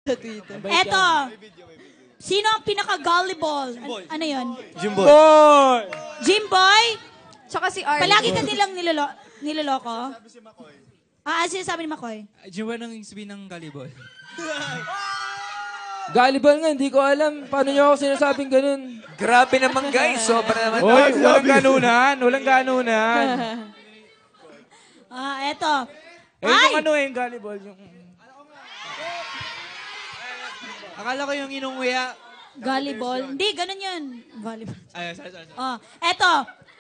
Sa Twitter. Eto. Sino ang pinaka-gullible? Ano yun? Jimboy. Jimboy? Tsaka si Arlo. Palagi ka nilang niloloko? Ano sinasabi ni Makoy? Jimboy nang sabihin ng galibol. Galibal nga, hindi ko alam. Paano niyo ako sinasabing ganun? Grabe naman guys. Sobra naman. Oy, walang ganunan. Walang ganunan. Eto. Yung ano yung galibal. Akala ko yung inunguya. Volleyball? Hindi, ganun yun. Volleyball. Ay, sorry. Eto.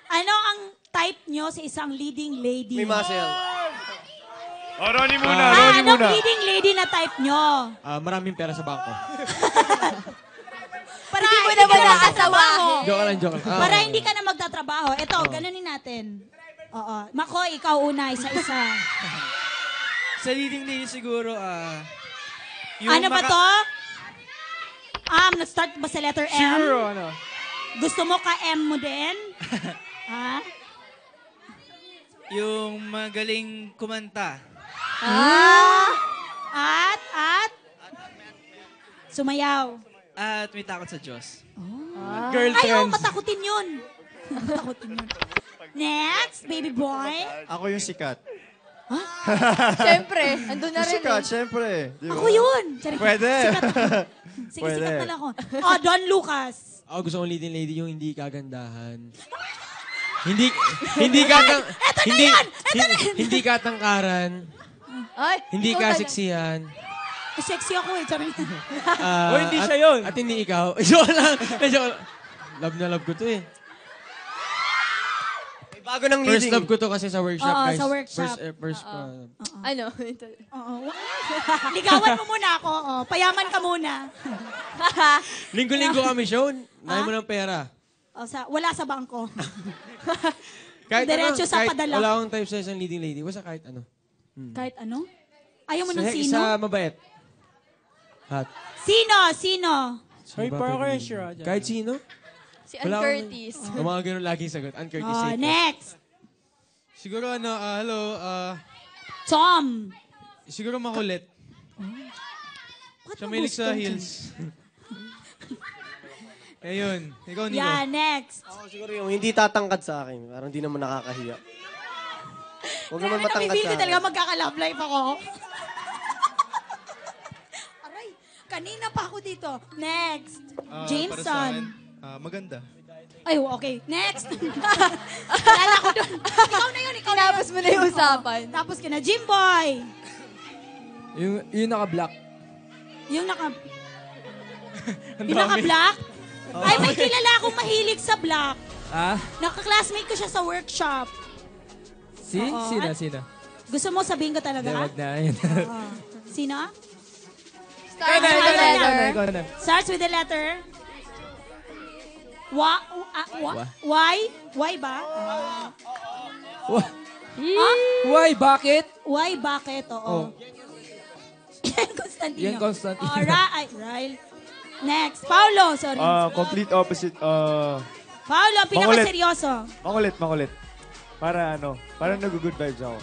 Ano ang type nyo sa isang leading lady? May muscle. Ronnie muna. Anong leading lady na type nyo? Maraming pera sa bangko. Para Hindi mo hindi naman ka na magtatrabaho. Joke lang. Para hindi ka na magtatrabaho. Ito, ganunin natin. Oo. Makoy, ikaw una, isa-isa. Sa leading lady siguro, Ano ba to? Nag-start ba sa letter M? Siguro, ano? Gusto mo ka-M mo din? Ha? yung magaling kumanta. At? Sumayaw. At may takot sa Diyos. Ayaw, matakutin yun. Matakutin yun. Next, baby boy. Ako yung sikat. Siyempre, andun na rin Sikat, eh. syempre. Di ba? Ako yun. Sorry. Pwede. Sikat ako. Sige, Pwede. sikat na lang ako. Don Lucas. Ako gusto kong leading lady yung hindi kagandahan. hindi katang hindi katangkaran. Ay, Hindi ikaw talaga. kaseksihan. Sexy ako eh. Sorry. Hindi siya yun. At hindi ikaw. Joke lang. Love na love ko to eh. Bago ng First leading. love ko to kasi sa workshop, Oo, guys. sa workshop. First Ano? Oo. Ligawan mo muna ako. Payaman ka muna. Linggo-linggo kami show. Nahin mo ng pera. Wala sa bangko. Kahit Diretso sa kahit padala. wala akong type sa isang leading lady. Basta kahit ano. Kahit ano? Ayaw mo ng sino? Isa mabait. Hot. Sino? Hoy, parang kahit sino? Si Ann Curtis. Ang mga ganun laging sagot. Ann Curtis safe. Next. Siguro hello, Tom. siguro makulit. Ba't Siya mo mahilig gusto sa dyan? heels. Ayun, ikaw Nico. Yeah, next. Ako siguro yung hindi tatangkad sa akin. Parang hindi naman nakakahiya. Huwag naman matangkad Napipil sa ko talaga akin. magkaka-love life ako. Aray, kanina pa ako dito. Next. Jameson. Maganda. Ay, okay. Next. Lala ko doon. Ikaw na yun, Tinapos mo na yung usapan. Tapos ka na, Jimboy. Yung naka-black. Yung naka-black? Ay, may kilala akong mahilig sa black. Naka-classmate ko siya sa workshop. Oo. Sino? Gusto mo sabihin ko talaga? Wag na. Yun. Sino? Start with the letter. Starts with the letter. Why? Why ba? Why? Bakit? Why? Bakit? Oo. Yan, Constantino. Yan, Constantino. Ryle. Next. Paulo, sorry. Complete opposite. Paulo, pinaka-seryoso. Makulit. Para nag-good vibes ako.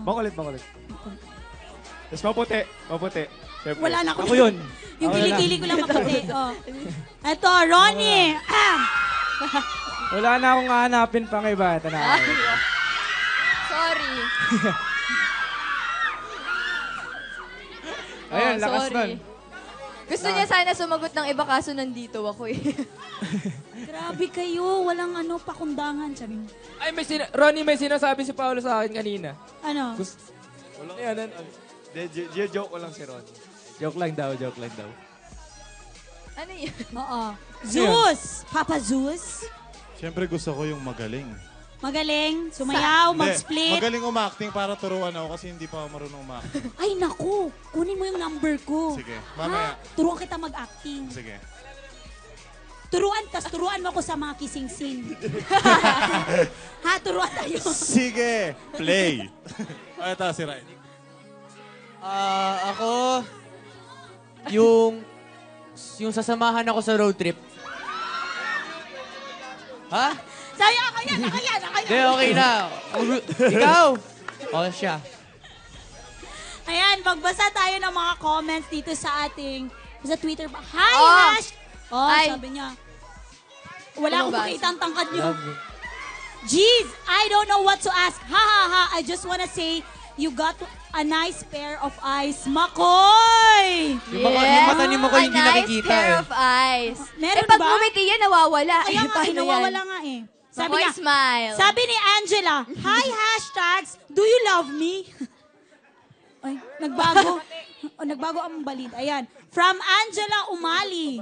Makulit. Tapos maputi. Siyempre. Wala na ako. Ako yun. Yung kilikili ko lang maputi. Ito, Ronnie. Wala na akong hahanapin pang iba. Ito na. Sorry. Ayun, lakas sorry. nun. Gusto niya sana sumagot ng iba kaso nandito ako eh. Grabe kayo. Walang pakundangan. Sabi mo. Ay, Ronnie, may sinasabi si Paolo sa akin kanina. Ano? Joke ko lang si Ron. Joke lang daw. Ano yun? Oo. Zeus. Papa Zeus. Siyempre gusto ko yung magaling. Magaling. Sumayaw. Hindi, Mag-split. magaling umacting para turuan ako kasi hindi pa ako marunong umacting. Ay, naku. Kunin mo yung number ko. Sige, mamaya. Turuan kita mag-acting. Sige. Turuan mo ako sa mga kissing scene. Turuan tayo. Sige, play. Ito, si Ryan. Ako, yung sasamahan ako sa road trip. Ha? Sabi, ako yan. Hindi, okay na. Ikaw? O siya. Ayan, Ayan, magbasa tayo ng mga comments dito sa ating, sa Twitter. Hi, Oh. Hash! Oh, Hi. sabi niya. Wala akong Ano ba? makita ang tangkad niyo. Jeez, I don't know what to ask. Ha ha ha, I just wanna say, you got a nice pair of eyes. Makoy! Yung mata ni Makoy hindi A nice nakikita pair eh. of eyes. Meron pag ba? umiti yan, nawawala. Kaya nga, Paano nawawala yan? nga eh. Makoy, smile. Sabi ni Angela, hi hashtags, do you love me? Ay, nagbago. Nagbago ang balita. Ayan. From Angela Umali.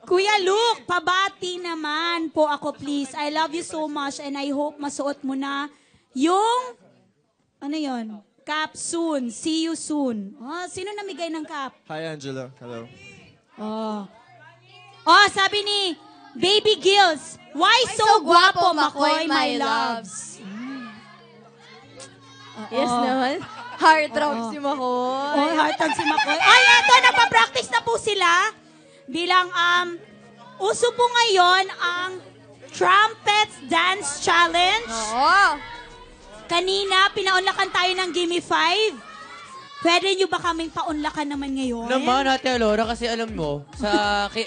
Kuya Luke, pabati naman po ako please. I love you so much and I hope masuot mo na yung, ano yon? Cap soon. See you soon. Oh, sino namigay ng cap? Hi, Angela. Hello. Oh, sabi ni Baby Gills, why so guwapo, Makoy, my loves? Yes naman. Heartthrob si Makoy. Oh, heartthrob si Makoy. Ay, eto, nagpa-practice na po sila. Bilang, uso po ngayon ang Trumpets Dance Challenge. Oo. Kanina, pinaunlakan tayo ng Gimme 5. Pwede nyo ba kaming paunlakan naman ngayon? Naman, Ate Alora, kasi alam mo,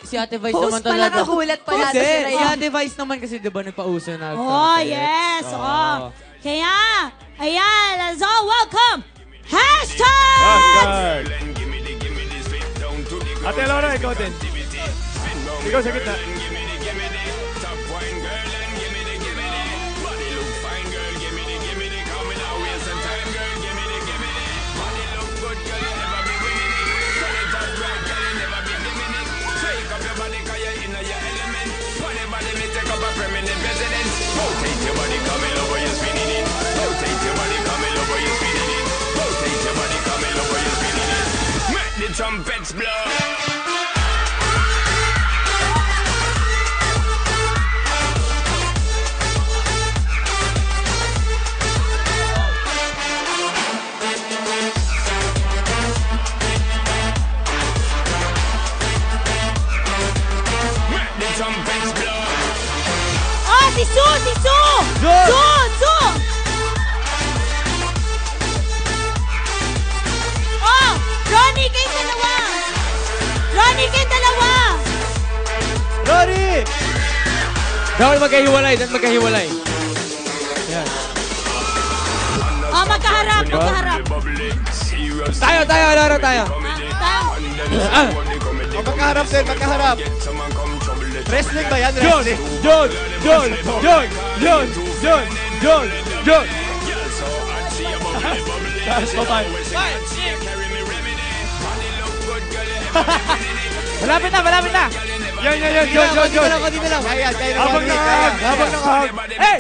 si Ate Vice Host naman pala, talaga. kagulat pa natin Hindi, sila si yun. Ate Vice naman kasi diba nagpauso na. Oh, yes. Oh. Kaya, ayan, let's all welcome Hashtag! Ate Laura, ikaw din. Ikaw sa gitna. Trumpets blow. Oh, si Su! Si Su! Su! Su! Oh! Ronnie, kayong dalawa! Ronnie, kayong dalawa! Rory! Dapat magkahiwalay, dapat magkahiwalay. Yan. Oh, magkaharap, magkaharap. Tayo, Laura, tayo. Magkaharap din, magkaharap. Wrestling ba yan? John! Wrestling? John! Tapos pa. Malapit na! John! Konti na lang. Kaya, Habang nakahag! Hey!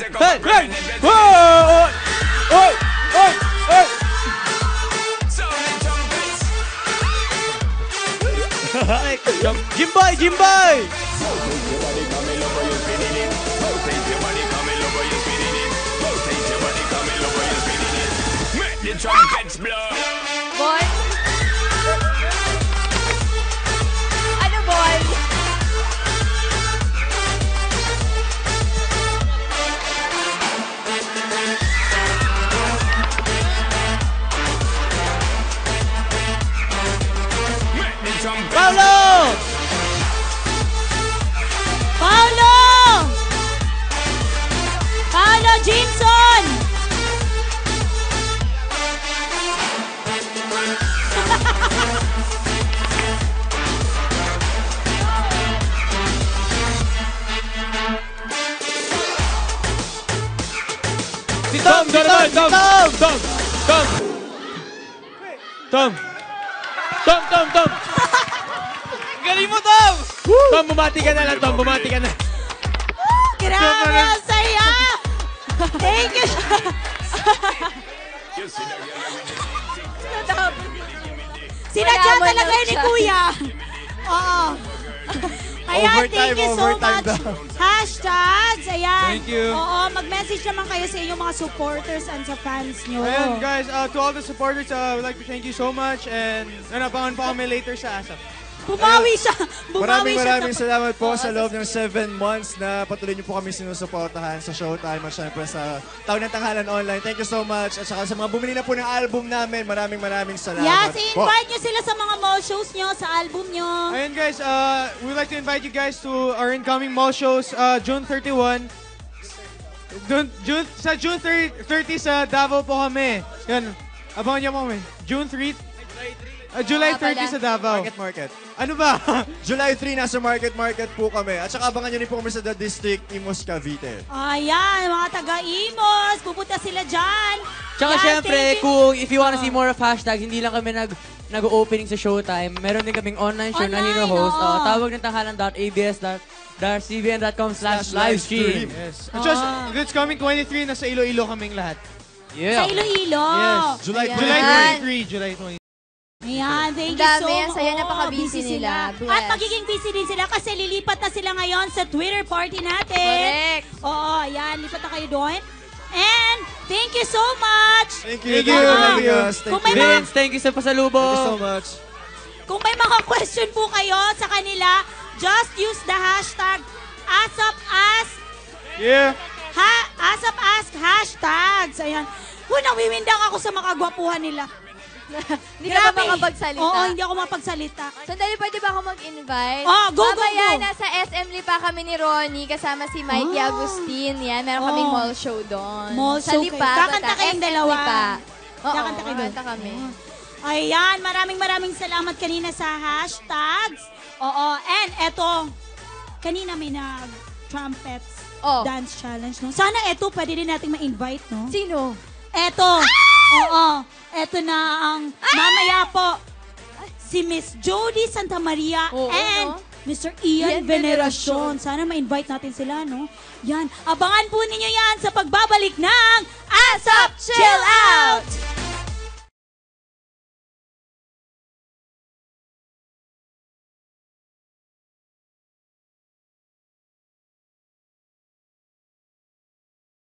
Jimbay! The trumpets blow. Boy? Ano, boy? Paulo! Paolo Jinson! Si Tom! Galing mo, Tom! Tom, bumati ka na lang, Tom. Bumati ka na. Grabe, ang saya! Thank you! Sinadya Mayaman talaga lang ni siya. Kuya. Oo. Ayan, Overtime, thank you so overtime much. daw. Hashtags, ayan. Thank you. Oo, mag-message naman kayo sa inyong mga supporters and sa fans nyo. Ayan, guys, to all the supporters, I would like to thank you so much. And, abangan pa kami later sa ASAP. Bumawi siya. Maraming salamat po sa loob ng 7 months na patuloy niyo po kami sinusuportahan sa Showtime at syempre sa Taon ng Tanghalan Online. Thank you so much. At saka sa mga bumili na po ng album namin, maraming salamat Yes, po. invite nyo sila sa mga mall shows nyo, sa album nyo. Ayun guys, we'd like to invite you guys to our incoming mall shows June 31. Sa June 30 sa Davao po kami. Yan, abangan niyo po kami. July 30 sa Davao. Market. Ano ba? July 3, nasa Market po kami. At saka abangan nyo rin po kami sa The District, Imus, Cavite. Ayan, mga taga-Imos, pupunta sila dyan. Tsaka Yan, syempre, thank you. kung if you wanna see more of hashtags, hindi lang kami nag-opening sa Showtime. Meron din kaming online show na Online, hino-host. oo. Tawag ng tanghalan.abs.cbn.com/livestream. Yes. Just, it's coming 23, nasa Iloilo kaming lahat. Sa Yeah. Iloilo. Yes. July Ayan. 23, July 23. Ayan, thank Ang you so dami, much. ang saya, Oo, napaka-busy nila. Bless. At magiging busy din sila kasi lilipat na sila ngayon sa Twitter party natin. Correct. Oo, ayan, lipat na kayo doon. And thank you so much. Thank you. Thank you. for having us. Kung Thank may you. Vince, thank you sa pasalubong. Thank you so much. Kung may mga question po kayo sa kanila, just use the hashtag ASAPAsk. Yeah. ASAPAsk hashtags. Ayan. Nawiwindang ako sa makagwapuhan nila. Hindi ka ba makapagsalita? Oo, hindi ako mapagsalita. Sandali, pwede ba ako mag-invite? Go. Mamaya, nasa SM Lipa kami ni Ronnie, kasama si Mikey Agustin. Yan, meron kaming mall show doon. Mall sa show Lipa. kayo. Kakanta basta kayong SM dalawa. Lipa. Oo, Kakanta kayo doon. kakanta kami. Ayan, maraming salamat kanina sa hashtags. Oo, and eto, kanina may nag-trumpets dance challenge, no? Sana eto, pwede din nating ma-invite, no? Sino? Eto, oo, eto na ang mamaya po, si Miss Jody Santa Maria Oo, and no? Mr. Ian Ian Veneracion. Sana ma-invite natin sila, no? Yan, abangan po ninyo yan sa pagbabalik ng ASAP Chill Out!